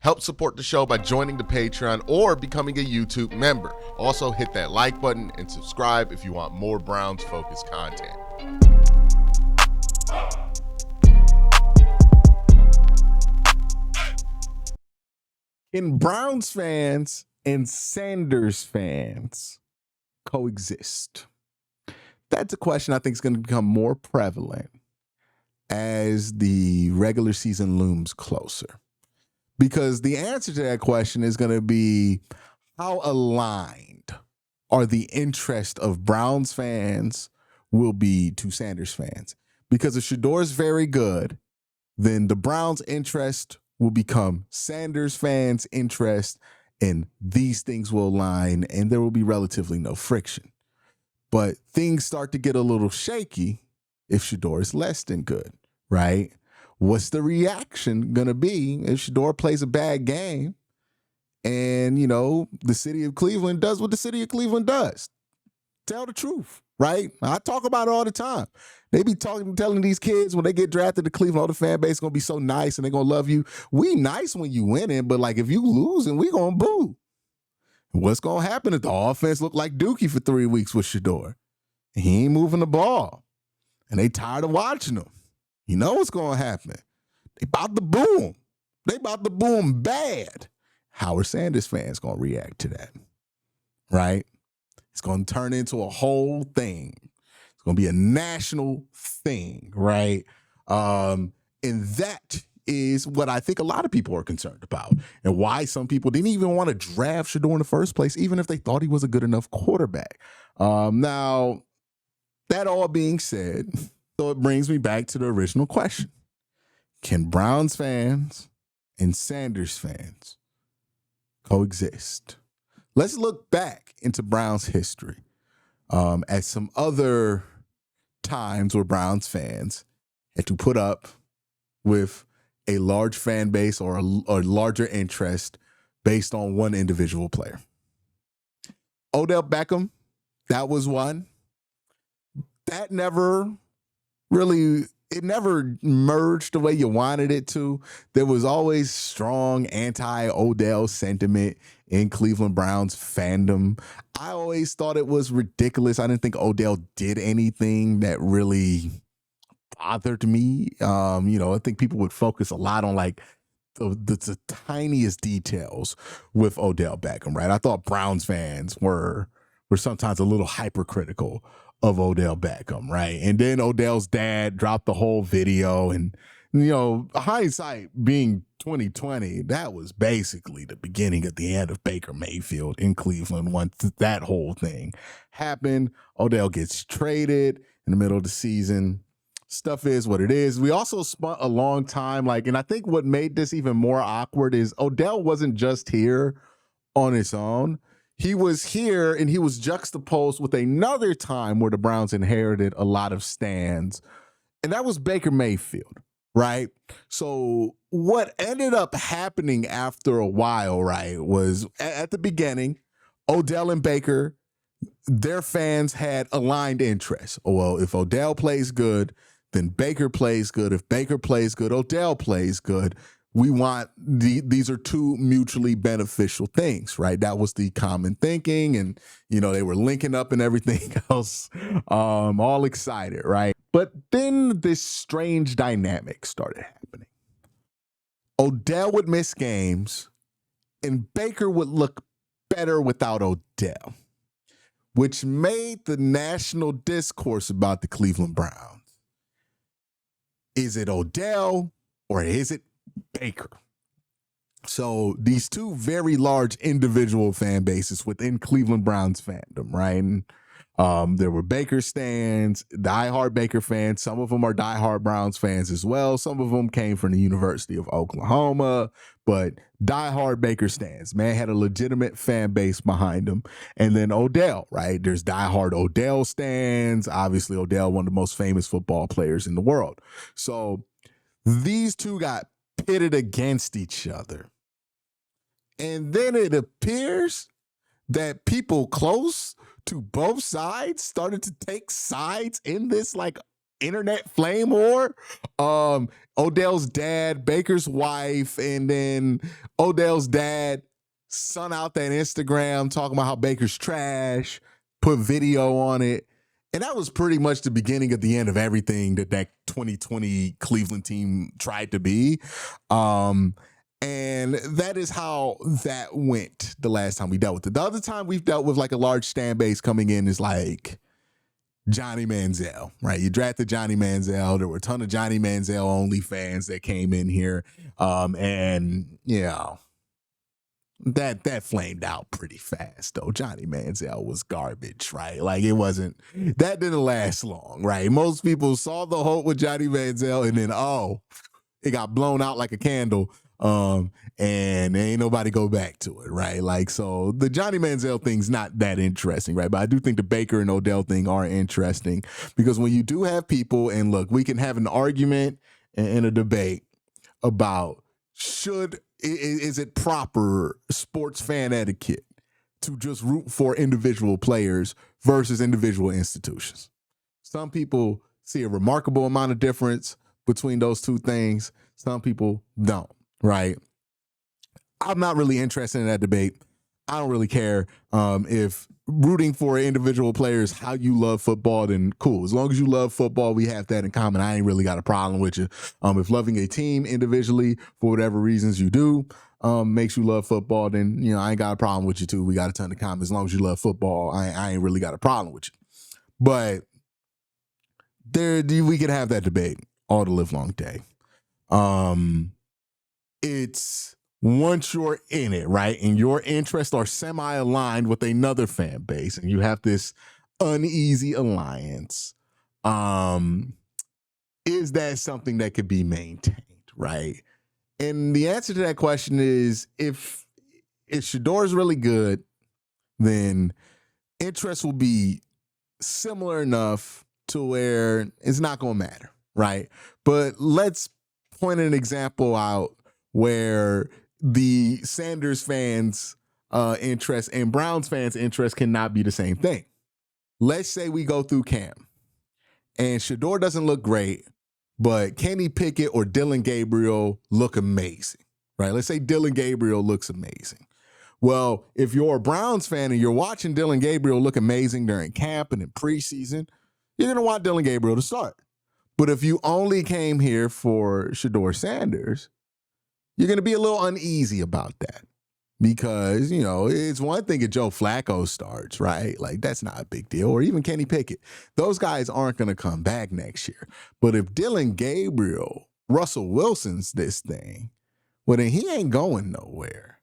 Help support the show by joining the Patreon or becoming a YouTube member. Also, hit that like button and subscribe if you want more Browns-focused content. Can Browns fans and Sanders fans coexist? That's a question I think is going to become more prevalent as the regular season looms closer. Because the answer to that question is going to be, how aligned are the interests of Browns fans will be to Sanders fans? Because if Shedeur is very good, then the Browns' interest will become Sanders fans' interest, and these things will align, and there will be relatively no friction. But things start to get a little shaky if Shedeur is less than good, right? What's the reaction going to be if Shedeur plays a bad game and, the city of Cleveland does what the city of Cleveland does? Tell the truth, right? I talk about it all the time. They be telling these kids when they get drafted to Cleveland, the fan base is going to be so nice and they're going to love you. We nice when you winning, but if you losing, we going to boo. What's going to happen if the offense look like Dookie for 3 weeks with Shedeur? He ain't moving the ball. And they tired of watching him. You know what's going to happen. They about to boom. They about to boom bad. How are Sanders fans going to react to that? Right? It's going to turn into a whole thing. It's going to be a national thing, right? And that is what I think a lot of people are concerned about, and why some people didn't even want to draft Shedeur in the first place, even if they thought he was a good enough quarterback. Now, that all being said, so it brings me back to the original question. Can Browns fans and Sanders fans coexist? Let's look back into Browns history at some other times where Browns fans had to put up with a large fan base or a larger interest based on one individual player. Odell Beckham, that was one. That never merged the way you wanted it to. There was always strong anti-Odell sentiment in Cleveland Browns fandom. I always thought it was ridiculous. I didn't think Odell did anything that really bothered me. I think people would focus a lot on the tiniest details with Odell Beckham, right? I thought Browns fans were sometimes a little hypercritical of Odell Beckham, right? And then Odell's dad dropped the whole video, and hindsight being 2020, that was basically the beginning of the end of Baker Mayfield in Cleveland. Once that whole thing happened, Odell gets traded in the middle of the season. Stuff is what it is. We also spent a long time, and I think what made this even more awkward is Odell wasn't just here on his own. He was here and he was juxtaposed with another time where the Browns inherited a lot of stands, and that was Baker Mayfield, right? So what ended up happening after a while, right, was at the beginning, Odell and Baker, their fans had aligned interests. Well, if Odell plays good, then Baker plays good. If Baker plays good, Odell plays good. We want these are two mutually beneficial things, right? That was the common thinking, and they were linking up and everything else, all excited, right? But then this strange dynamic started happening. Odell would miss games, and Baker would look better without Odell, which made the national discourse about the Cleveland Browns. Is it Odell or is it Baker? So these two very large individual fan bases within Cleveland Browns fandom, right? And, there were Baker stands, diehard Baker fans. Some of them are diehard Browns fans as well. Some of them came from the University of Oklahoma, but diehard Baker stands. Man had a legitimate fan base behind him. And then Odell, right? There's diehard Odell stands. Obviously, Odell, one of the most famous football players in the world. So these two got pitted against each other. And then it appears that people close to both sides started to take sides in this internet flame war. Odell's dad, Baker's wife, and then Odell's dad sent out that Instagram talking about how Baker's trash, put video on it. And that was pretty much the beginning of the end of everything that 2020 Cleveland team tried to be. And that is how that went the last time we dealt with it. The other time we've dealt with like a large stand base coming in is like Johnny Manziel, right? You drafted Johnny Manziel. There were a ton of Johnny Manziel only fans that came in here. And, you know, that flamed out pretty fast, though. Johnny Manziel was garbage, right? Like, that didn't last long, right? Most people saw the hope with Johnny Manziel and then, it got blown out like a candle. And ain't nobody go back to it, right? Like, so the Johnny Manziel thing's not that interesting, right? But I do think the Baker and Odell thing are interesting because when you do have people, and look, we can have an argument and a debate about is it proper sports fan etiquette to just root for individual players versus individual institutions. Some people see a remarkable amount of difference between those two things. Some people don't. Right. I'm not really interested in that debate. I don't really care if rooting for individual players, how you love football, then cool. As long as you love football, we have that in common. I ain't really got a problem with you. If loving a team individually, for whatever reasons you do, makes you love football, then, you know, I ain't got a problem with you too. We got a ton of common. As long as you love football, I ain't really got a problem with you. But we can have that debate all the live long day. It's once you're in it, right, and your interests are semi-aligned with another fan base, and you have this uneasy alliance, is that something that could be maintained, right? And the answer to that question is if Shador's really good, then interest will be similar enough to where it's not going to matter, right? But let's point an example out where the Sanders fans' interest and Browns fans' interest cannot be the same thing. Let's say we go through camp and Shador doesn't look great, but Kenny Pickett or Dylan Gabriel look amazing, right? Let's say Dylan Gabriel looks amazing. Well, if you're a Browns fan and you're watching Dylan Gabriel look amazing during camp and in preseason, you're going to want Dylan Gabriel to start. But if you only came here for Shador Sanders, you're going to be a little uneasy about that because, you know, it's one thing if Joe Flacco starts, right? Like, that's not a big deal. Or even Kenny Pickett. Those guys aren't going to come back next year. But if Dylan Gabriel, Russell Wilson's this thing, well, then he ain't going nowhere.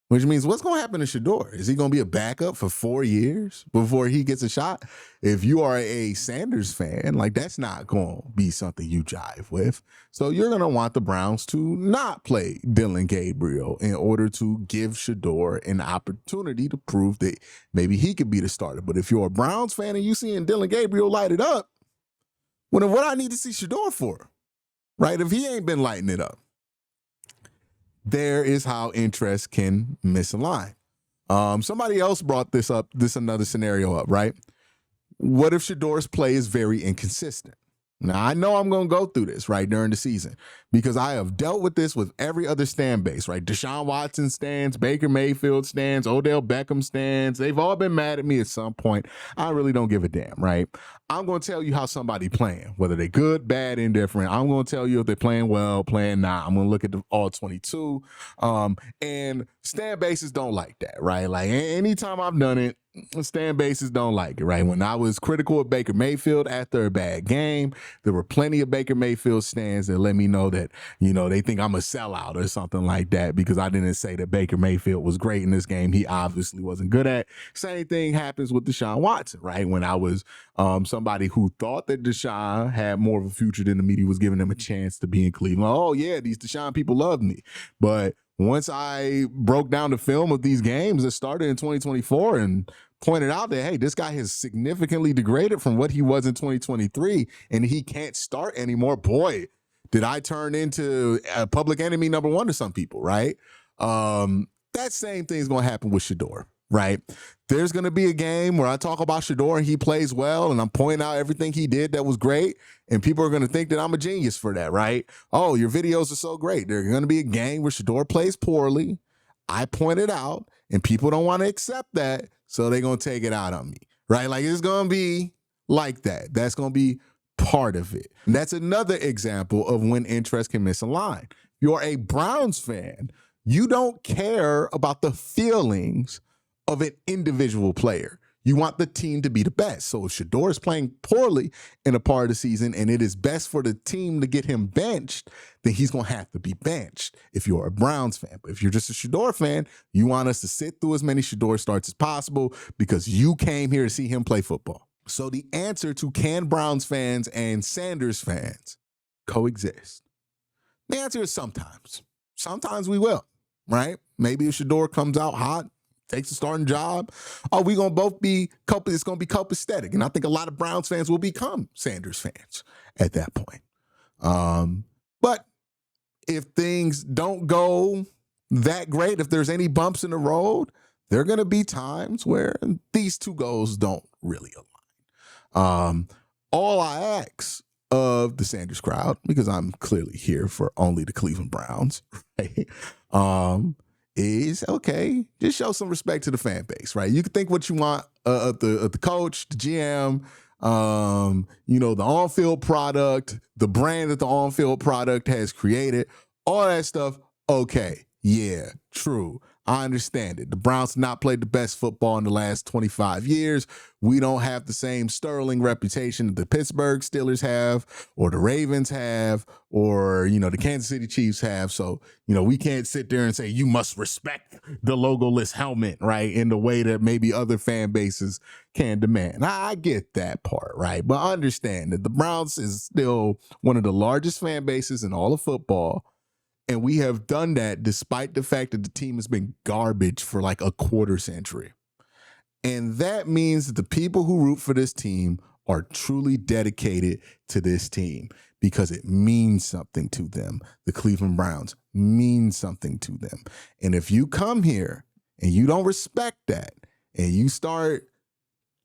Which means what's going to happen to Shador? Is he going to be a backup for 4 years before he gets a shot? If you are a Sanders fan, like that's not going to be something you jive with. So you're going to want the Browns to not play Dylan Gabriel in order to give Shador an opportunity to prove that maybe he could be the starter. But if you're a Browns fan and you seeing Dylan Gabriel light it up, well, then what I need to see Shador for, right? If he ain't been lighting it up. There is how interest can misalign. Somebody else brought this another scenario up, right? What if Shador's play is very inconsistent? Now, I know I'm going to go through this, right, during the season because I have dealt with this with every other stand base, right? Deshaun Watson stands, Baker Mayfield stands, Odell Beckham stands. They've all been mad at me at some point. I really don't give a damn, right? I'm going to tell you how somebody playing, whether they're good, bad, indifferent. I'm going to tell you if they're playing well, playing not. I'm going to look at the all 22. And stand bases don't like that, right? Like anytime I've done it, stand bases don't like it, right? When I was critical of Baker Mayfield after a bad game, there were plenty of Baker Mayfield stands that let me know that, you know, they think I'm a sellout or something like that because I didn't say that Baker Mayfield was great in this game. He obviously wasn't good at. Same thing happens with Deshaun Watson, right? When I was somebody who thought that Deshaun had more of a future than the media was giving him a chance to be in Cleveland. Oh, yeah, these Deshaun people love me. But once I broke down the film of these games that started in 2024 and pointed out that, hey, this guy has significantly degraded from what he was in 2023 and he can't start anymore. Boy, did I turn into a public enemy number one to some people, right? That same thing is going to happen with Shador, right? There's going to be a game where I talk about Shador and he plays well and I'm pointing out everything he did that was great. And people are going to think that I'm a genius for that, right? Oh, your videos are so great. There's going to be a game where Shador plays poorly. I point it out and people don't want to accept that. So they're going to take it out on me, right? Like it's going to be like that. That's going to be part of it. And that's another example of when interest can misalign. You're a Browns fan. You don't care about the feelings of an individual player. You want the team to be the best. So if Shador is playing poorly in a part of the season and it is best for the team to get him benched, then he's going to have to be benched if you're a Browns fan. But if you're just a Shador fan, you want us to sit through as many Shador starts as possible because you came here to see him play football. So the answer to can Browns fans and Sanders fans coexist? The answer is sometimes. Sometimes we will, right? Maybe if Shador comes out hot, takes a starting job, we going to both be, it's going to be copacetic. And I think a lot of Browns fans will become Sanders fans at that point. But if things don't go that great, if there's any bumps in the road, there are going to be times where these two goals don't really align. All I ask of the Sanders crowd, because I'm clearly here for only the Cleveland Browns, right? Is okay, just show some respect to the fan base, right? You can think what you want of the coach, the GM, the on-field product, the brand that the on-field product has created, all that stuff. Okay, yeah, true. I understand it. The Browns have not played the best football in the last 25 years. We don't have the same sterling reputation that the Pittsburgh Steelers have, or the Ravens have, or, the Kansas City Chiefs have. So, we can't sit there and say, you must respect the logoless helmet, right? In the way that maybe other fan bases can demand. I get that part, right? But understand that the Browns is still one of the largest fan bases in all of football. And we have done that despite the fact that the team has been garbage for like a quarter century. And that means that the people who root for this team are truly dedicated to this team because it means something to them. The Cleveland Browns mean something to them. And if you come here and you don't respect that and you start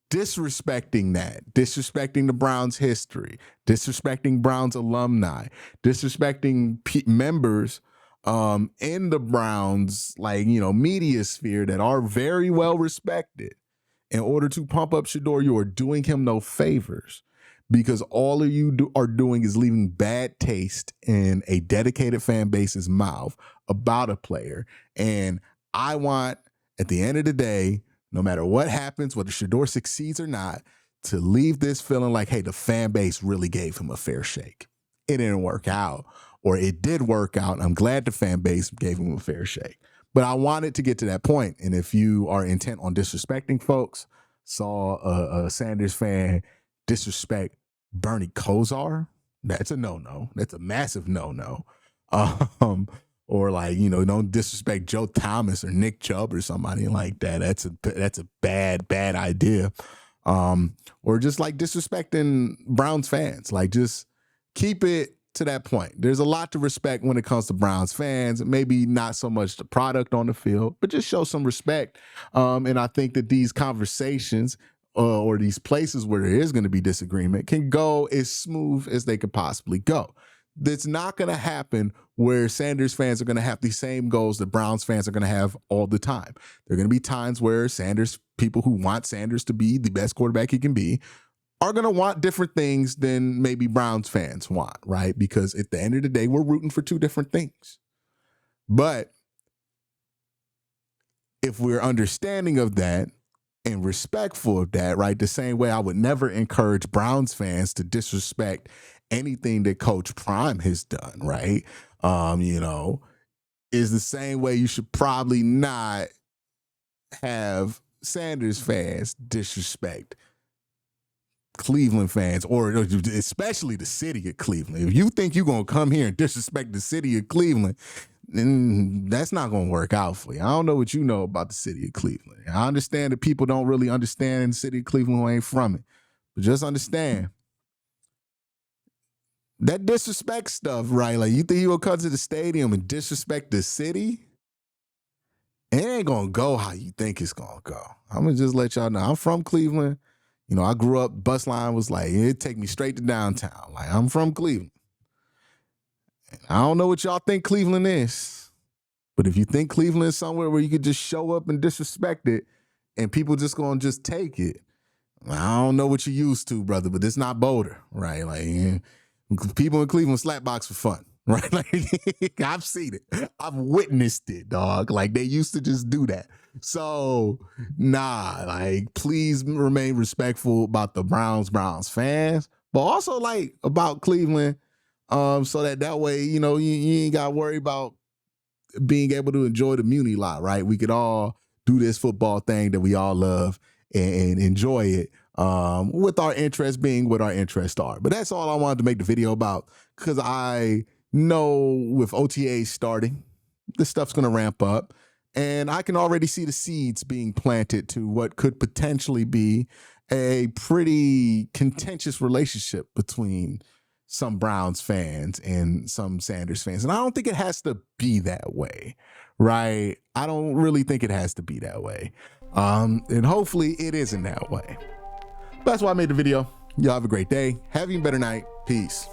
disrespecting that, disrespecting the Browns history, disrespecting Browns alumni, disrespecting members in the Browns, media sphere that are very well respected, in order to pump up Shador, you are doing him no favors, because all of you are doing is leaving bad taste in a dedicated fan base's mouth about a player. And I want, at the end of the day, no matter what happens, whether Shador succeeds or not, to leave this feeling like, hey, the fan base really gave him a fair shake. It didn't work out, or it did work out. I'm glad the fan base gave him a fair shake. But I wanted to get to that point. And if you are intent on disrespecting folks, saw a Sanders fan disrespect Bernie Kosar, that's a no-no. That's a massive no-no. Or don't disrespect Joe Thomas or Nick Chubb or somebody like that. That's a bad idea. Or just disrespecting Browns fans. Just keep it to that point. There's a lot to respect when it comes to Browns fans. Maybe not so much the product on the field, but just show some respect. And I think that these conversations or these places where there is going to be disagreement can go as smooth as they could possibly go. That's not going to happen where Sanders fans are going to have the same goals that Browns fans are going to have all the time. There are going to be times where people who want Sanders to be the best quarterback he can be, are going to want different things than maybe Browns fans want, right? Because at the end of the day, we're rooting for two different things. But if we're understanding of that and respectful of that, right, the same way I would never encourage Browns fans to disrespect anything that Coach Prime has done, right? Is the same way you should probably not have Sanders fans disrespect Cleveland fans, or especially the city of Cleveland. If you think you're going to come here and disrespect the city of Cleveland, then that's not going to work out for you. I don't know what you know about the city of Cleveland. I understand that people don't really understand the city of Cleveland who ain't from it. But just understand that disrespect stuff, right? You think you will come to the stadium and disrespect the city? It ain't gonna go how you think it's gonna go. I'm gonna just let y'all know. I'm from Cleveland. You know, I grew up, bus line was like, it'd take me straight to downtown. Like, I'm from Cleveland. And I don't know what y'all think Cleveland is, but if you think Cleveland is somewhere where you could just show up and disrespect it and people just gonna just take it, I don't know what you're used to, brother, but it's not Boulder, right? Like, people in Cleveland slapbox for fun, right? Like, I've seen it. I've witnessed it, dog. Like, they used to just do that. So, nah, like, please remain respectful about the Browns fans, but also, like, about Cleveland, so that way, you know, you ain't got to worry about being able to enjoy the Muni lot, right? We could all do this football thing that we all love and enjoy it, with our interests being what our interests are. But that's all I wanted to make the video about, because I know with OTAs starting, this stuff's going to ramp up, and I can already see the seeds being planted to what could potentially be a pretty contentious relationship between some Browns fans and some Sanders fans. And I don't think it has to be that way, right? I don't really think it has to be that way. And hopefully it isn't that way. That's why I made the video. Y'all have a great day. Have an even better night. Peace.